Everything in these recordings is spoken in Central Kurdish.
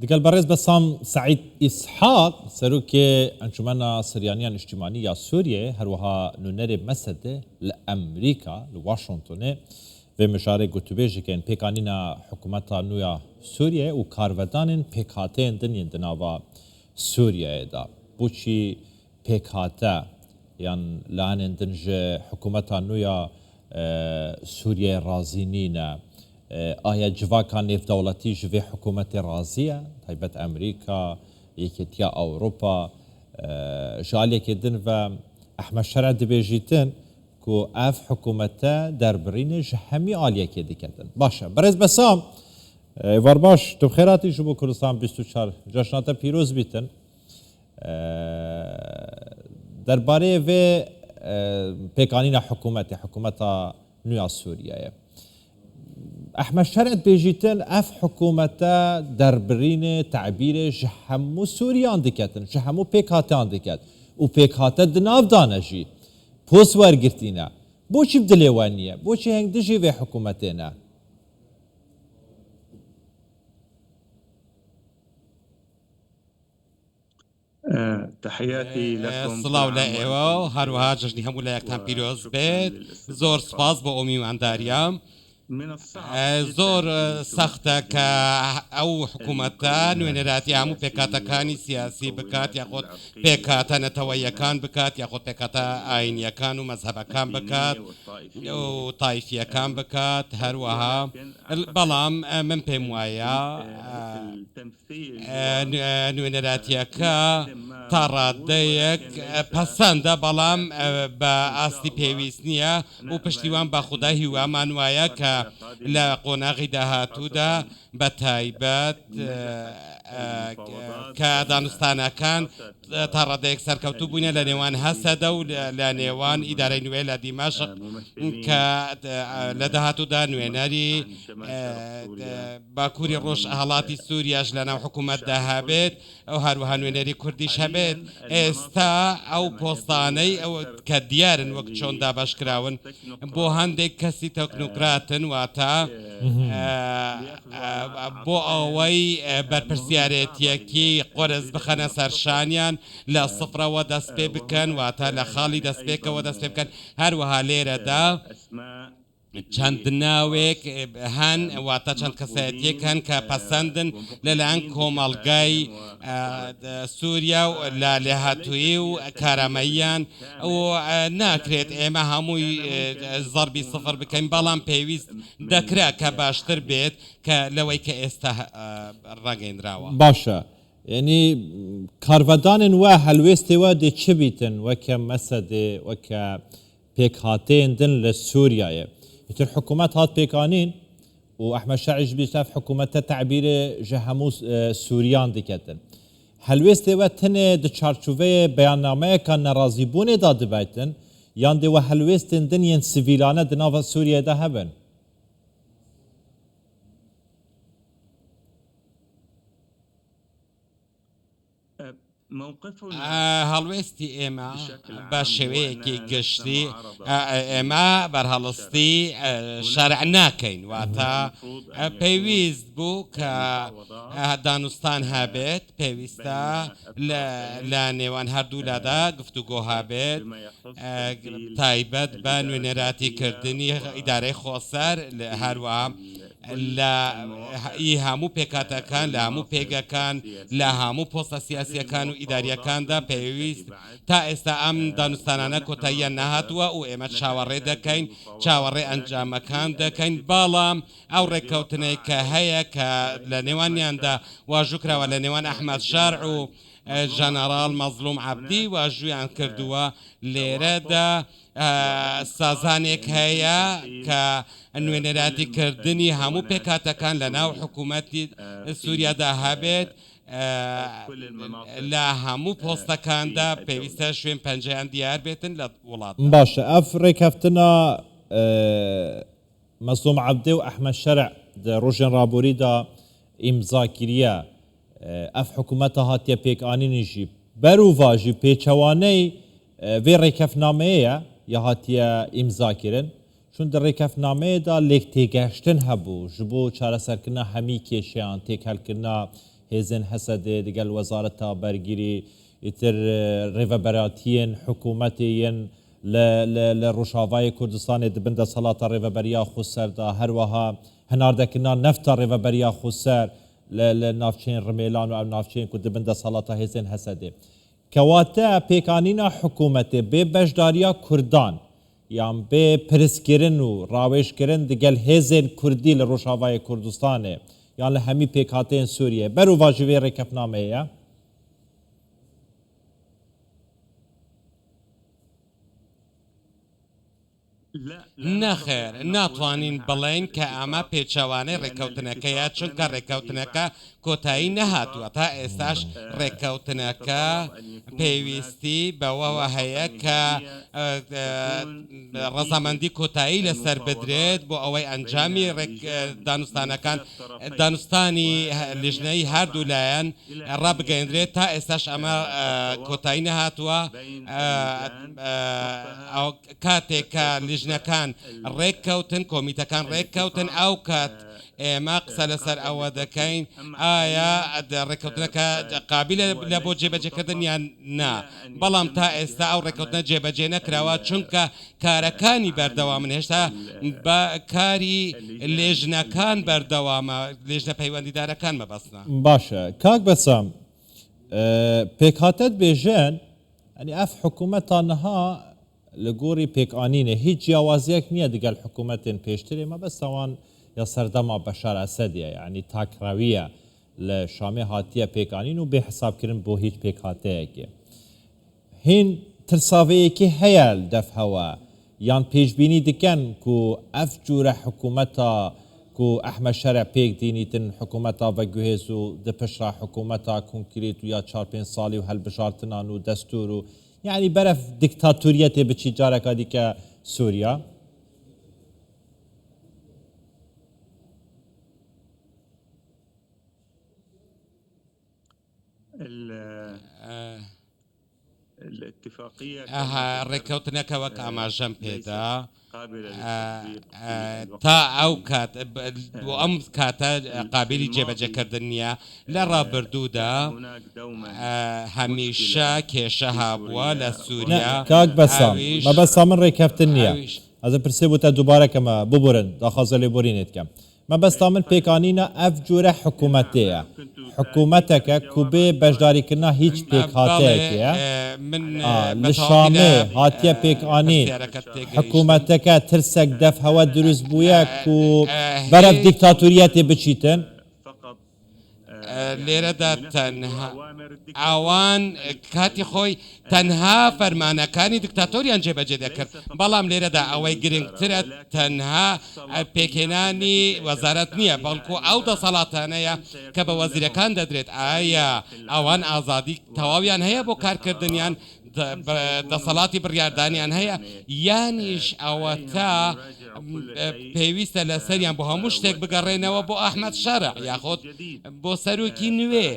دقال برز بسام سعيد إسحاق سروكي أنجمنا سريانيا اجتماعية سوريا هروها نونري مسد لأمريكا لواشنطن و مشارك گوتوبيجي كان بيكانينا حكومتا نويا سوريا و كارودانين بيكاتين دنين دناوا سوريا دا بوشي بيكاتا يعني لانن دنج حكومتا نويا سوريا رازينينا آیا جواکان نفت دولتی جوی حکومت رازیه تایبت امریکا یکیتیا اوروپا جالی که دن و احمد شرع دبیجیتن که اف حکومت در برین جهمی آلیه که دیکتن باشه برز بسام ورباش تو خیراتی جبو کردستان 24 جشنات پیروز بیتن درباره و پیکانین حکومت نویا سوریه احمد شرعت بيجيتن اف حكومتا دربرين تعبير جهمو سوريان دكتن جهمو بيكاتان دكت و بيكاتا دناف دانجي بوس ورگرتينا بوچي بدليوانيه بوچي هنگ دجي في حكومتنا تحياتي لكم صلاة ولا هروها جشني هم ولا يكتم بيروز بيت زور سپاس با أمي وأنداريام زۆر سەختە کە ئەو حکوومەتە نوێنەراتی هەموو پێکاتەکانی سیاسی بکات یاخۆت پێکاتە نەتەوەیەکان بکات یاخۆت پێکاتە ئاینیەکان و مەزهەبەکان بکات و تایفیەکان بکات هەروەها بەڵام من پێم وایە نوێنەراتیەکە تا ڕادەیەک پەسەندە بەڵام بە ئاستی پێویست نییە و پشتیوان بە خوددا هیوامان وایە کە لە قۆناغی داهاتوودا بە تایبەت کە دانوستانەکان تا ڕادەیەک سەرکەوتوو بووینە لە نێوان هەسەدە و لە نێوان ئیدارەی نوێ لە دیمەشق کە لە داهاتوودا نوێنەری باکووری ڕۆژ هەڵاتی سووریاش لەناو حکوومەتدا هەبێت ئەو هەروەها نوێنەری کوردیش هەبێت ئێستا ئەو پۆستانەی ئەو کە دیارن وەک چۆن دابەشکراون بۆ هەندێک کەسی تەکنوکراتن واتە بۆ ئەوەی بەرپرسیارەتیەکی قۆرز بخەنە سەرشانیان لە سفرەوە دەست پێ بکەن واتە لە خاڵی دەستپێکەوە دەست پێ بکەن هەروەها لێرەدا چەند ناوێک هەن واتە چەند کەسایەتیەک هەن کە پەسەندن لەلایەن کۆمەڵگای سووریا و لە لێهاتووی و کارامەییان و ناکرێت ئێمە هەمووی زەربی سفر بکەین بەڵام پێویست دەکرا کە باشتر بێت کە لەوەی کە ئێستا ڕاگەیەنراوە باشە یعنی کارڤەدانên we helwestê we dê çi bîtin weke Mesedê weke pêkhateyên din li Sûriyayê îtir hikûmet hat pêkanîn û Ehmed Şerî ji bî hikûmeta teዕbîrê ji hemû Sûriyan diketin helwestê we tinê di çarçûveyê beyannameyeka nerazîbûnê da dibêtin yan dê we helwestên din yên sivîlane di nava Sûriyê de hebin هەڵوێستی ئێمە بە شێوەیەکی گشتی ئێمە بەرهەڵستی شەرع ناکەین واتە پێویست بوو کە دانوستان هەبێت پێویستە لە نێوان هەردوولادا گفتوگۆ هەبێت تایبەت بە نوێنەراتی کردنی ئیدارەی خۆسەر هەروە لە هەموو پێکاتەکان لە هەموو پێگەکان لە هەموو پۆستە سیاسیەکان و ئیداریەکاندا پێویست تا ئێستا ئەم دانوستانانە کۆتاییان نەهاتووە و ئێمە چاوەڕێ دەکەین چاوەڕێ ئەنجامەکان دەکەین بەڵام ئەو ڕێککەوتنەی کە هەیە کە لە نێوانیاندا واژووکراوە لە نێوان ئەحمەد شەرع و ژەنەڕاڵ مەزلوم عەبدی واژوویان کردووە لێرەدا سازانێک هەیە کە نوێنەراتی کردنی هەموو پێکاتەکان لە ناو حکوومەتی سووریادا هەبێت لە هەموو پۆستەکاندا پێویستە شوێن پەنجەیان دیار بێتن لە وڵات باشە ئەف ڕێککەفتنە مەزلوم عەبدی و ئەحمەد شەرع ڕۆژێن ڕابووریدا ئیمزاکریە ئەف حکوومەتە هاتیە پێکانینیژی بەروڤژی پێچەوانەی vê rêkefnameyê ya hatiye îmzakirin çûn di rêkefnameyê da lêktêgeştin hebû ji bo çareserkirina hemî kêşeyan têkhelkirina هێزن هەسەدێ دەگەل وەزارەتە بەرگیری ئیتر ڕێڤەبەراتیên حکوومەتێن لە ڕۆژاوای کوردستانی دبن دەسەڵاتە ڕێڤەبەریا خوسەردا هەروەها هەناردەکردنا نەفتە ڕێڤەبەریا خوسەر لە ناوچەین ڕمێلان و ئەو ناوچەیەن کو دبن دەسەڵاتە هێزن هەسەدێ کەواتە پێکانینا حکوومەتێ بێ بەشداریە کوردان یان بێ پرسکردن و ڕاوێژکردن دەگەل هێزên کوردی لە ڕۆژاوای کوردستانê یان لە هەمی پێکهاتەیەن سووریە بەر و ڤاژوێ ڕێکەفنامەیە نەخێر ناتوانین بڵێن کە ئەمە پێچەوانەی ڕێکەوتنەکەیە چونکە ڕێکەوتنەکە کۆتایی نەهاتووە تا ئێستاش ڕێکەوتنەکە پێویستی بەوەوە هەیە کە ڕەزامەندی کۆتایی لەسەر بدرێت بۆ ئەوەی ئەنجامی دانوستانەکان دانوستانی لیژنەی هەردوو لایەن ڕابگەیەندرێت تا ئێستاش ئەمە کۆتایی نەهاتووە کاتێک کە لیژنەکان ڕێککەوتن کۆمیتەکان ڕێککەوتن ئەو کات ئێمە قسە لەسەر ئەوە دەکەین ئایا ڕێککەوتنەکە قابلە لە بۆ جێبەجێکردن یان نا بەڵام تا ئێستا ئەو ڕێککەوتنە جێبەجێ نەکراوە چونکە کارەکانی بەردەوامن هێشتا بە کاری لێژنەکان بەردەوامە لێژنە پەیوەندیدارەکان مەبەستە باشە کاک بەسام پێکهاتت بێژێن ئەنی ئەف حکوومەتانەها لە گۆڕی پێکانینە هیچ جیاوازیەک نییە دەگەل حکوومەتێن پێشترێ مەبەستەوان یا سەردەما بەشار ئەسەدیە یعنی تاکراویە لە شامێ هاتیە پێکانین و بێ حسابکردن بۆ هیچ پێکهاتەیەکێ هین ترساوەیەکی هەیە دەفهەوە یان پێشبینی دکەن و ئەف جوورە حکوومەتە و ئەحمە شەرە پێک دینیتن حکوومەتا بەگوهێز و دپشرا حکوومەتا کونکریت و یا 4-5 ساڵی و هەلبژارتنان و دەستور و یعنی بەرەف دیکتاتوریەتێ بچی جارێکا دیکە سووریا ڕێککەوتنەکە وەک ئاماژەم پێدا تا ئەو کات بۆ ئەم کاتە قابلی جێبەجێکردن نییە لە ڕابردوودا هەمیشە کێشە هابووە لە سووریا کاک بەسام مەبەستا من ڕێککەوتن نییە ئەزە پرسێ بووتە دووبارەکەمە ببورن داخوازە لێبورینێت کەم مەبەستا من پێکانینە ئەف جوورە حکوومەتەیە حکوومەتەکە کوبێ بەشداریکردنا هیچ پێکهاتەیەکەیە لە شامێ هاتیە پێکانی حکوومەتەکە ترسێک دەفهەوە دروست بووە و بەرەف دیکتاتوریەتێ بچیتن لێرەدا تەنها ئەوان کاتی خۆی تەنها فەرمانەکانی دیکتاتۆریان جێبەجێ دەکرد بەڵام لێرەدا ئەوەی گرنگترە تەنها پێکێنانی وەزارەت نییە بەڵکو ئەو دەسەڵاتانەیە کە بە وەزیرەکان دەدرێت ئایا ئەوان ئازادی تەواویان هەیە بۆ کارکردنیان دەسەڵاتی بڕیاردانیان هەیە یانیش ئەوە تا پێویستە لە سەریان بۆ هەموو شتێک بگەڕێنەوە بۆ ئەحمەد شەرع یاخۆت بۆ سەرۆکی نوێ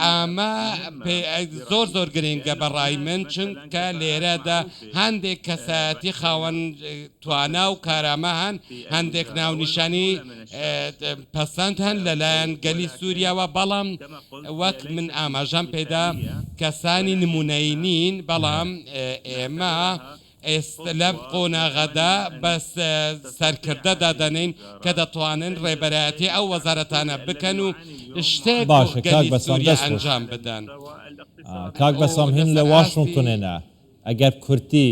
ئەمە زۆر زۆر گرنگە بەڕای من چونکە لێرەدا هەندێک کەسایەتی خاوەن توانا و کارامە هەن هەندێک ناونیشانی پەسەند هەن لەلایەن گەلی سووریاوە بەڵام وەک من ئاماژەم پێدا کەسانی نمونەی نین بەڵام ئێمە لەم قۆناغەدا بەس سەرکردەدا دەنین کە دەتوانن ڕێبەرایەتی ئەو وەزارەتانە بکەن و شتێک گەلی سووریا ئەنجام بدەن کاک بەسام هین لە واشنگتنێنە ئەگەر کورتی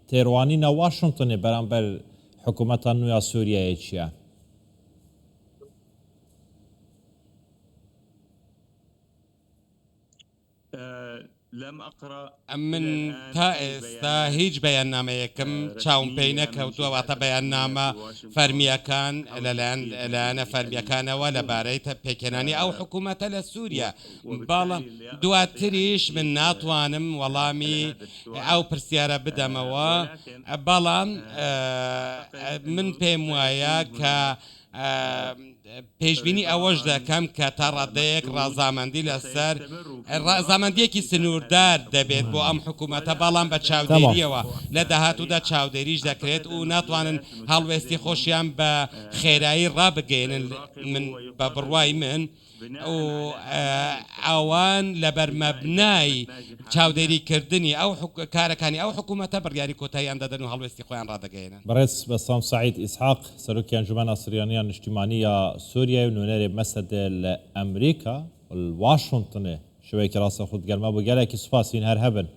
تێڕوانینە واشنگتنێ بەرامبەر حکوومەتان نویا سووریایە چییە؟ من تا ئێستا هیچ بەیاننامەیەکم چاوم پێی نەکەوتووە واتە بەیاننامە فەرمیەکان لەلایەنە فەرمیەکانەوە لەبارەی پێکێنانی ئەو حکوومەتە لە سووریا بەڵام دواتریش من ناتوانم وەڵامی ئەو پرسیارە بدەمەوە بەڵام من پێم وایە کە پێشبینی ئەوەش دەکەم کە تا ڕادەیەک ڕازامەندی لەسەر ڕازامەندیەکی سنووردار دەبێت بۆ ئەم حکوومەتە بەڵام بە چاودێریەوە لە داهاتوودا چاودێریش دەکرێت و ناتوانن هەڵوێستی خۆشیان بە خێرایی ڕابگەێنن من بە بڕوای من و ئەوان لەبەر مەبنای چاودێریکردنی ئەو کارەکانی ئەو حکوومەتە بڕیاری کۆتاییان دەدەن و هەڵوێستی خۆیان ڕدەگەێنن. بەڕێز بەسام سعید ئیسحاق سەرۆکی ئەنجومەنە سریانیان نیشتیمانیە سووریای و نوێنەرێ مەسەدە لە ئەمریکا واشنتنێ شوەیەکی ڕاستە خودگەرما بۆ گەلێکی سوپاسین هەر هەبن.